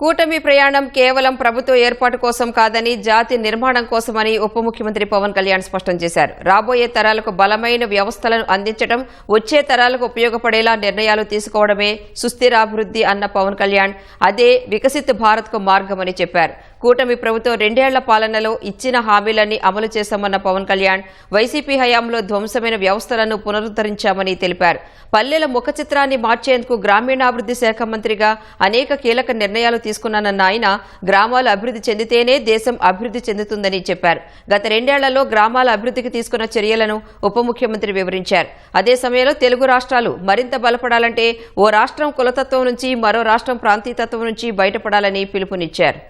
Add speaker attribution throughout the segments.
Speaker 1: కూటమి ప్రయాణం కేవలం ప్రభుత్వ ఏర్పాటు కోసం కాదని జాతి నిర్మాణం కోసమని ఉప ముఖ్యమంత్రి పవన్ కళ్యాణ్ స్పష్టం చేశారు. రాబోయే తరాలకు బలమైన వ్యవస్థలను అందించడం, వచ్చే తరాలకు ఉపయోగపడేలా నిర్ణయాలు తీసుకోవడమే సుస్థిరాభివృద్ధి అన్న పవన్ కళ్యాణ్ అదే వికసిత్ భారత్కు మార్గమని చెప్పారు. కూటమి ప్రభుత్వం 2 ఏళ్ల పాలనలో ఇచ్చిన హామీలన్నీ అమలు చేశామన్న పవన్ కళ్యాణ్ వైసీపీ హయాంలో ధ్వంసమైన వ్యవస్థలను పునరుద్ధరించామని తెలిపారు. పల్లెల ముఖ చిత్రాన్ని మార్చేందుకు గ్రామీణాభివృద్ధి శాఖ మంత్రిగా అనేక కీలక నిర్ణయాలు తీసుకున్నానన్న ఆయన గ్రామాలు అభివృద్ధి చెందితేనే దేశం అభివృద్ధి చెందుతుందని చెప్పారు. గత 2 ఏళ్లలో గ్రామాల అభివృద్ధికి తీసుకున్న చర్యలను ఉప ముఖ్యమంత్రి వివరించారు. అదే సమయంలో తెలుగు రాష్ట్రాలు మరింత బలపడాలంటే ఓ రాష్ట్రం కులతత్వం నుంచి మరో రాష్ట్రం ప్రాంతీయతత్వం నుంచి బయటపడాలని పిలుపునిచ్చారు.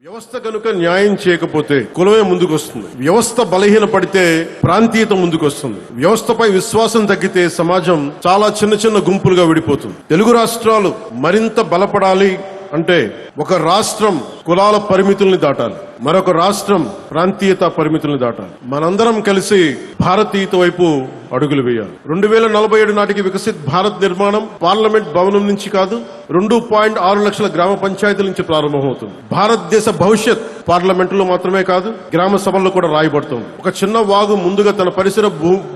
Speaker 2: వ్యవస్థ కనుక న్యాయం చేయకపోతే కులమే ముందుకొస్తుంది. వ్యవస్థ బలహీన పడితే ప్రాంతీయత ముందుకొస్తుంది. వ్యవస్థపై విశ్వాసం తగ్గితే సమాజం చాలా చిన్న చిన్న గుంపులుగా విడిపోతుంది. తెలుగు రాష్ట్రాలు మరింత బలపడాలి అంటే ఒక రాష్ట్రం కులాల పరిమితుల్ని దాటాలి, మరొక రాష్ట్రం ప్రాంతీయత పరిమితుల్ని దాటాలి. మనందరం కలిసి భారతీయత వైపు అడుగులు వేయాలి. 2047 నాటికి వికసిత్ భారత్ నిర్మాణం పార్లమెంట్ భవనం నుంచి కాదు, 2.6 లక్షల గ్రామ పంచాయతీల నుంచి ప్రారంభమవుతుంది. భారతదేశ భవిష్యత్ పార్లమెంటులో మాత్రమే కాదు, గ్రామ సభల్లో కూడా రాయబడుతుంది. ఒక చిన్న వాగు ముందుగా తన పరిసర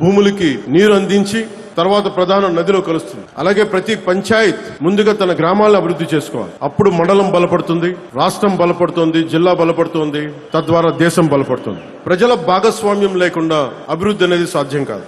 Speaker 2: భూములకి నీరు అందించి తర్వాత ప్రధాన నదిలో కలుస్తుంది. అలాగే ప్రతి పంచాయత్ ముందుగా తన గ్రామాలను అభివృద్ధి చేసుకోవాలి. అప్పుడు మండలం బలపడుతుంది, రాష్ట్రం బలపడుతుంది, జిల్లా బలపడుతుంది, తద్వారా దేశం బలపడుతుంది. ప్రజల భాగస్వామ్యం లేకుండా అభివృద్ధి అనేది సాధ్యం కాదు.